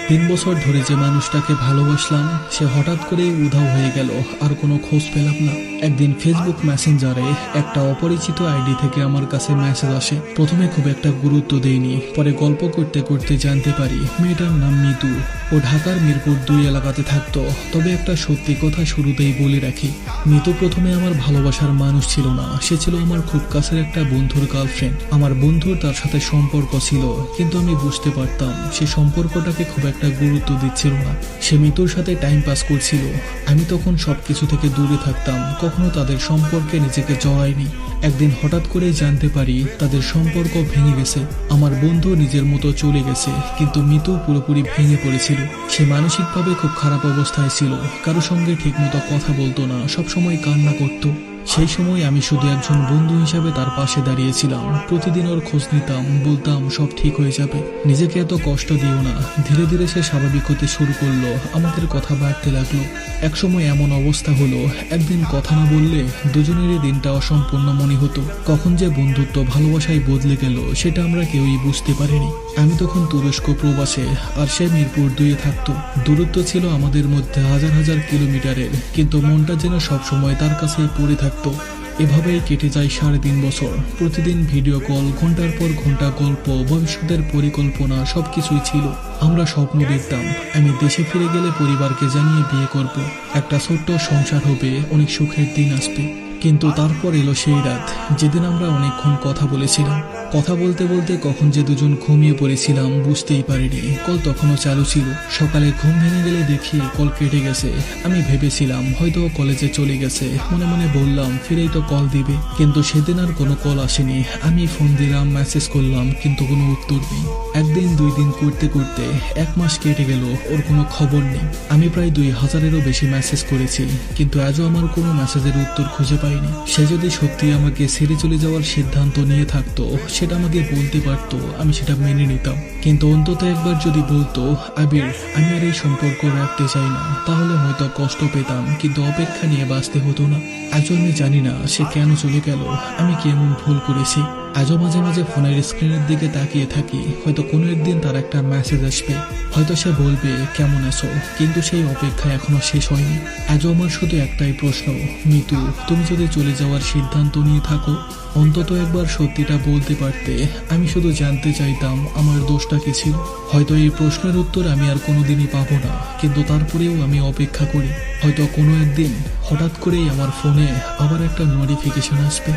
3 বছর ধরে যে মানুষটাকে ভালোবাসলাম সে হঠাৎ করে উধাও হয়ে গেল, আর কোনো খোঁজ পেলাম না। একদিন ফেসবুক মেসেঞ্জারে একটা অপরিচিত আইডি থেকে আমার কাছে মেসেজ আসে। প্রথমে খুব একটা গুরুত্ব দেইনি, পরে গল্প করতে করতে জানতে পারি মেয়েটার নাম মিতু। ও ঢাকার মিরপুর 2 এলাকাতে থাকতো। তবে একটা সত্যি কথা শুরুতেই বলে রাখি, মিতু প্রথমে আমার ভালোবাসার মানুষ ছিল না, সে ছিল আমার খুব কাছের একটা বন্ধুর গার্লফ্রেন্ড। আমার বন্ধুর তার সাথে সম্পর্ক ছিল, কিন্তু আমি বুঝতে পারতাম সে সম্পর্কটাকে খুব একটা গুরুত্ব দিচ্ছিল না। সে মিতুর সাথে টাইম পাস করছিল। আমি তখন সবকিছু থেকে দূরে থাকতাম, কখনো তাদের সম্পর্কে নিজেকে জড়াইনি। একদিন হঠাৎ করে জানতে পারি তাদের সম্পর্ক ভেঙে গেছে। আমার বন্ধু নিজের মতো চলে গেছে, কিন্তু মিতু পুরোপুরি ভেঙে পড়েছিল। সে মানসিকভাবে খুব খারাপ অবস্থায় ছিল, কারো সঙ্গে ঠিকমতো কথা বলতো না, সবসময় কান্না করতো। সেই সময় আমি শুধু একজন বন্ধু হিসাবে তার পাশে দাঁড়িয়েছিলাম। প্রতিদিন ওর খোঁজ নিতাম, বলতাম সব ঠিক হয়ে যাবে, নিজেকে এত কষ্ট দিও না। ধীরে ধীরে সে স্বাভাবিক হতে শুরু করলো, আমাদের কথা বাড়তে লাগলো। একসময় এমন অবস্থা হলো, একদিন কথা না বললে দুজনেরই দিনটা অসম্পূর্ণ মনে হতো। কখন যে বন্ধুত্ব ভালোবাসায় বদলে গেল সেটা আমরা কেউই বুঝতে পারিনি। আমি তখন তুরস্ক প্রবাসে, আর সে মিরপুর 2 থাকতো। দূরত্ব ছিল আমাদের মধ্যে হাজার হাজার কিলোমিটারের, কিন্তু মনটা যেন সবসময় তার কাছেই পড়ে থাকতো। এভাবেই কেটে যায় 3.5 বছর। প্রতিদিন ভিডিও কল, ঘন্টার পর ঘন্টা গল্প, ভবিষ্যতের পরিকল্পনা সবকিছুই ছিল। আমরা স্বপ্ন দেখতাম আমি দেশে ফিরে গেলে পরিবারকে জানিয়ে বিয়ে করব, একটা ছোট্ট সংসার হবে, অনেক সুখের দিন আসবে। কিন্তু তারপর এলো সেই রাত যেদিন আমরা অনেকক্ষণ কথা বলেছিলাম। কথা বলতে বলতে কখন যে দুজন ঘুমিয়ে পড়েছিলাম বুঝতেই পারিনি। কল তখনও চালু ছিল। সকালে ঘুম ভেঙে গেলে দেখি কল কেটে গেছে। আমি ভেবেছিলাম হয়তো কলেজে চলে গেছে, মনে মনে বললাম ফিরেই তো কল দিবে, কিন্তু সেদিন আর কোনো কল আসেনি। আমি ফোন দিলাম, মেসেজ করলাম, কিন্তু কোনো উত্তর নেই। একদিন 2 দিন করতে করতে 1 মাস কেটে গেল, ওর কোনো খবর নেই। আমি প্রায় 2000-এরও বেশি মেসেজ করেছি, কিন্তু আজও আমার কোনো মেসেজের উত্তর খুঁজে পাইনি। সে যদি সত্যি আমাকে ছেড়ে চলে যাওয়ার সিদ্ধান্ত নিয়ে থাকতো সেটা আমাকে বলতে পারতো, আমি সেটা মেনে নিতাম। কিন্তু অন্তত একবার যদি বলতো আবির আমি আর এই সম্পর্ক রাখতে চাই না, তাহলে হয়তো কষ্ট পেতাম, কিন্তু অপেক্ষা নিয়ে বাঁচতে হতো না। আজও আমি জানি না সে কেন চলে গেল, আমি কি এমন ভুল করেছি। আজও মাঝে মাঝে ফোনের স্ক্রিনের দিকে তাকিয়ে থাকি, হয়তো কোনো একদিন তার একটা মেসেজ আসবে, হয়তো সে বলবে কেমন আছো, কিন্তু সেই অপেক্ষা এখনো শেষ হয়নি। আজও আমার শুধু একটাই প্রশ্ন, মিতু তুমি যদি চলে যাওয়ার সিদ্ধান্ত নিয়ে থাকো অন্তত একবার সত্যিটা বলতে পারতে। আমি শুধু জানতে চাইতাম আমার দোষটা কি ছিল। হয়তো এই প্রশ্নের উত্তর আমি আর কোনোদিনই পাবো না, কিন্তু তারপরেও আমি অপেক্ষা করি। হয়তো কোনো একদিন হঠাৎ করেই আমার ফোনে আবার একটা নোটিফিকেশন আসবে।